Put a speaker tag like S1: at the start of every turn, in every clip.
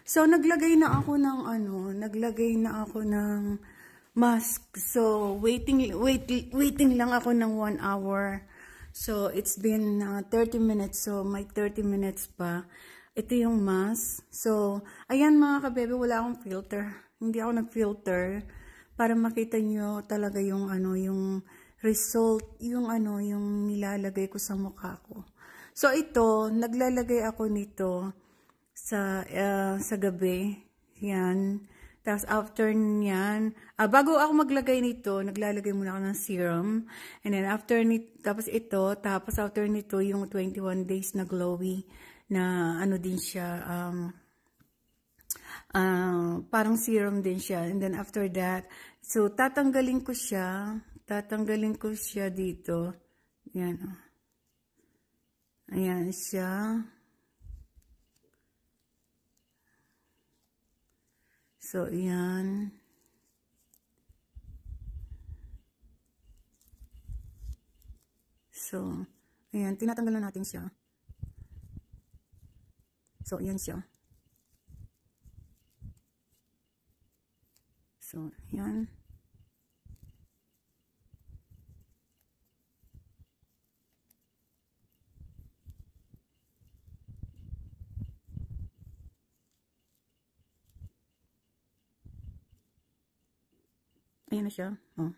S1: So, naglagay na ako ng mask. So, waiting lang ako ng 1 hour. So, it's been 30 minutes. So, may 30 minutes pa. Ito yung mask. So, ayan mga kabebe, wala akong filter. Hindi ako nag-filter para makita nyo talaga yung yung result, yung nilalagay ko sa mukha ko. So, ito, naglalagay ako nito sa gabi. Yan. Tapos after niyan, bago ako maglagay nito, naglalagay muna ako ng serum. And then after tapos after nito, yung 21 days na glowy, na din siya, parang serum din siya. And then after that, so tatanggalin ko siya dito. Yan. Ayan siya. So, yan. So, ayan. Tinatanggal na natin siya. So, ayan siya. So, ayan. Ayan na siya. Oh.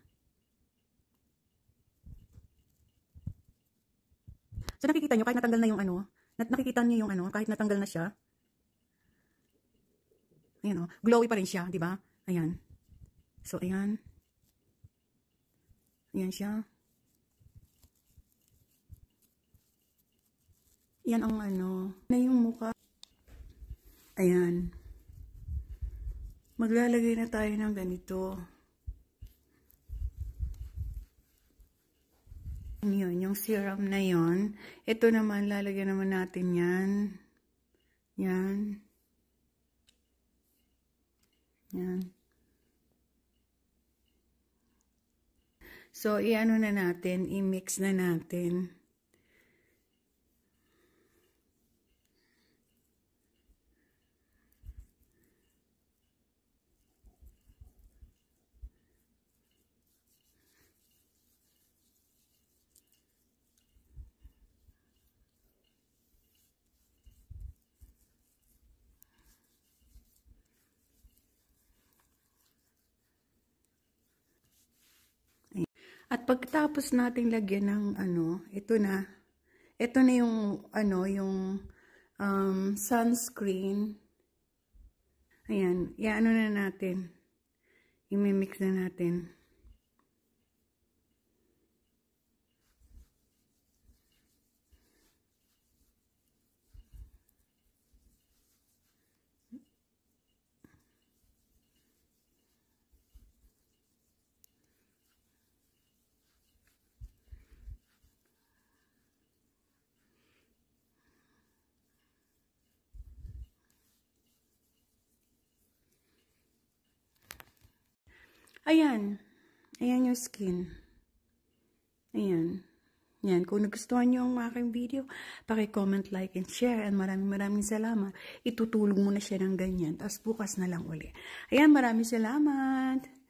S1: So, nakikita nyo, kahit natanggal na yung nakikita nyo yung kahit natanggal na siya. Ayan, glowy pa rin siya, di ba? Ayan. So, ayan. Ayan siya. Ayan ang na yung mukha. Ayan. Maglalagay na tayo ng ganito. Yun, yung serum na yon. Ito naman, lalagyan naman natin yan. Yan. Yan. So, i-ano na natin, i-mix na natin. At pagtapos nating lagyan ng ito na yung sunscreen. Ayan, i-ano na natin. I-mix na natin. Ayan. Ayan yung skin. Ayan. Yan. Kung nagustuhan nyo ang aking video, paki-comment, like, and share. And maraming salamat. Itutulog mo na siya ng ganyan. Tapos bukas na lang uli. Ayan, maraming salamat.